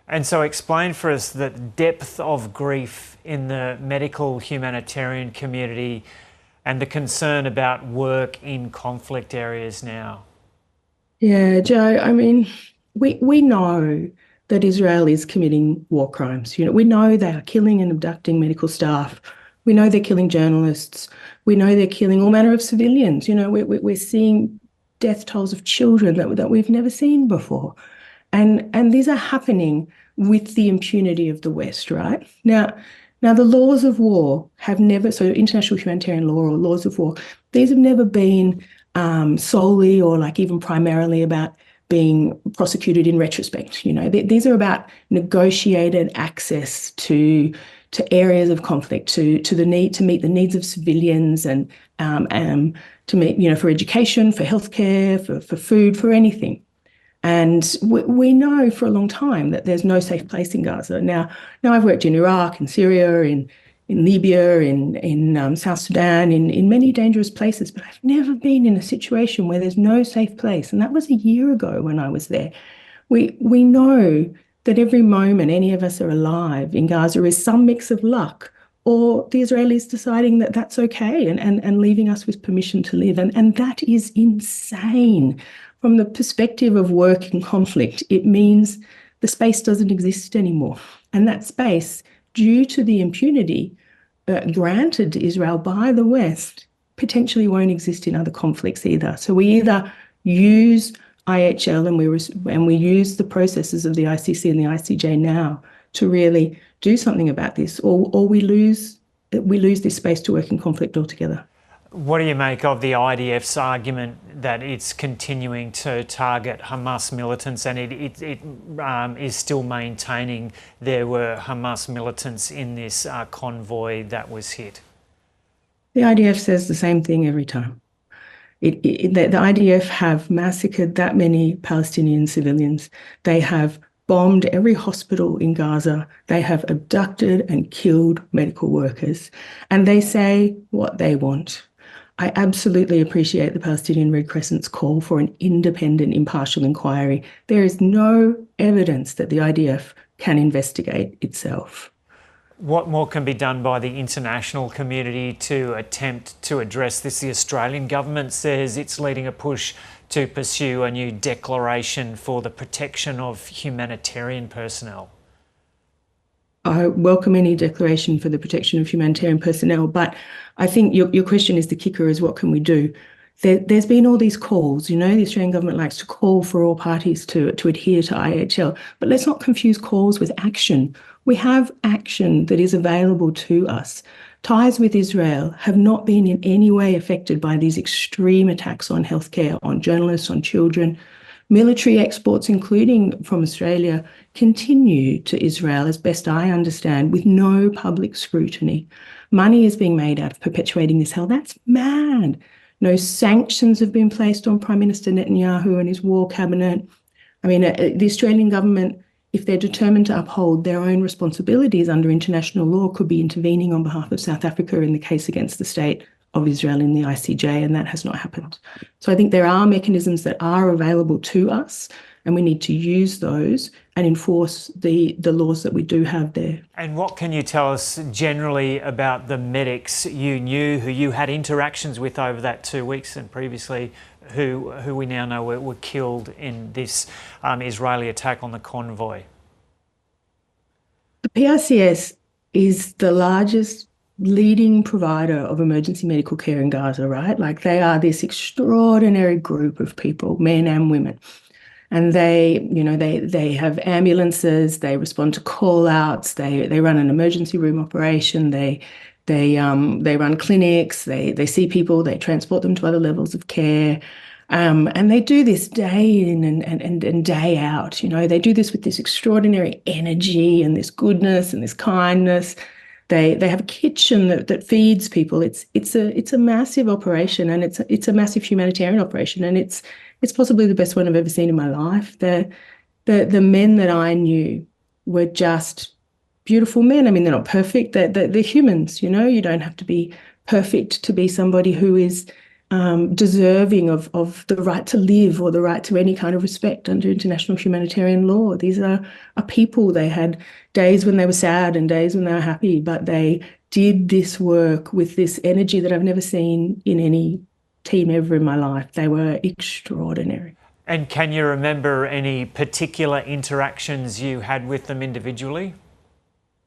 And so explain for us the depth of grief in the medical humanitarian community and the concern about work in conflict areas now. Yeah, Joe, we know that Israel is committing war crimes. We know they are killing and abducting medical staff. We know they're killing journalists. We know they're killing all manner of civilians. We're seeing death tolls of children that we've never seen before. And these are happening with the impunity of the West, right? Now the laws of war have never, so international humanitarian law or laws of war, these have never been solely or like even primarily about being prosecuted in retrospect. These are about negotiated access to areas of conflict, to the need to meet the needs of civilians and to meet, for education, for healthcare, for food, for anything. And we know for a long time that there's no safe place in Gaza. Now I've worked in Iraq, in Syria, in Libya, in South Sudan, in many dangerous places, but I've never been in a situation where there's no safe place. And that was a year ago when I was there. We know that every moment any of us are alive in Gaza is some mix of luck or the Israelis deciding that that's okay and leaving us with permission to live. And that is insane. From the perspective of work and conflict, it means the space doesn't exist anymore. And that space, due to the impunity granted to Israel by the West, potentially won't exist in other conflicts either. So we either use IHL and we use the processes of the ICC and the ICJ now to really do something about this, or we lose this space to work in conflict altogether. What do you make of the IDF's argument that it's continuing to target Hamas militants and it is still maintaining there were Hamas militants in this convoy that was hit? The IDF says the same thing every time. The IDF have massacred that many Palestinian civilians. They have bombed every hospital in Gaza. They have abducted and killed medical workers. And they say what they want. I absolutely appreciate the Palestinian Red Crescent's call for an independent, impartial inquiry. There is no evidence that the IDF can investigate itself. What more can be done by the international community to attempt to address this? The Australian government says it's leading a push to pursue a new declaration for the protection of humanitarian personnel. I welcome any declaration for the protection of humanitarian personnel, but I think your question is the kicker, is what can we do? There's been all these calls, the Australian government likes to call for all parties to adhere to IHL, but let's not confuse calls with action. We have action that is available to us. Ties with Israel have not been in any way affected by these extreme attacks on healthcare, on journalists, on children. Military exports, including from Australia, continue to Israel, as best I understand, with no public scrutiny. Money is being made out of perpetuating this hell. That's mad. No sanctions have been placed on Prime Minister Netanyahu and his war cabinet. The Australian government, if they're determined to uphold their own responsibilities under international law, could be intervening on behalf of South Africa in the case against the state of Israel in the ICJ, and that has not happened. So I think there are mechanisms that are available to us, and we need to use those and enforce the laws that we do have there. And what can you tell us generally about the medics you knew, who you had interactions with over that 2 weeks and previously, who we now know were killed in this Israeli attack on the convoy? The PRCS is the largest leading provider of emergency medical care in Gaza, right? Like, they are this extraordinary group of people, men and women. And they have ambulances, they respond to call outs, they run an emergency room operation, they run clinics, they see people, they transport them to other levels of care. And they do this day in and day out. They do this with this extraordinary energy and this goodness and this kindness. They have a kitchen that feeds people. It's a massive operation, and it's a massive humanitarian operation, and it's possibly the best one I've ever seen in my life. The men that I knew were just beautiful men. They're not perfect. They're humans. You don't have to be perfect to be somebody who is deserving of the right to live or the right to any kind of respect under international humanitarian law. These are people. They had days when they were sad and days when they were happy, but they did this work with this energy that I've never seen in any team ever in my life. They were extraordinary. And can you remember any particular interactions you had with them individually?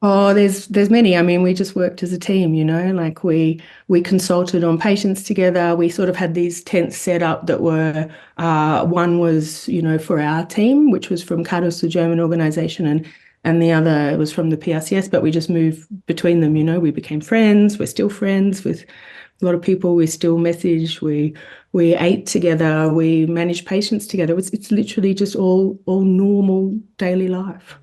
Oh, there's many. I mean, we just worked as a team, like we consulted on patients together. We sort of had these tents set up that were one was, for our team, which was from CADOS, the German organisation, and the other was from the PRCS, but we just moved between them, we became friends. We're still friends with a lot of people. We still message, we ate together, we managed patients together. It's literally just all normal daily life.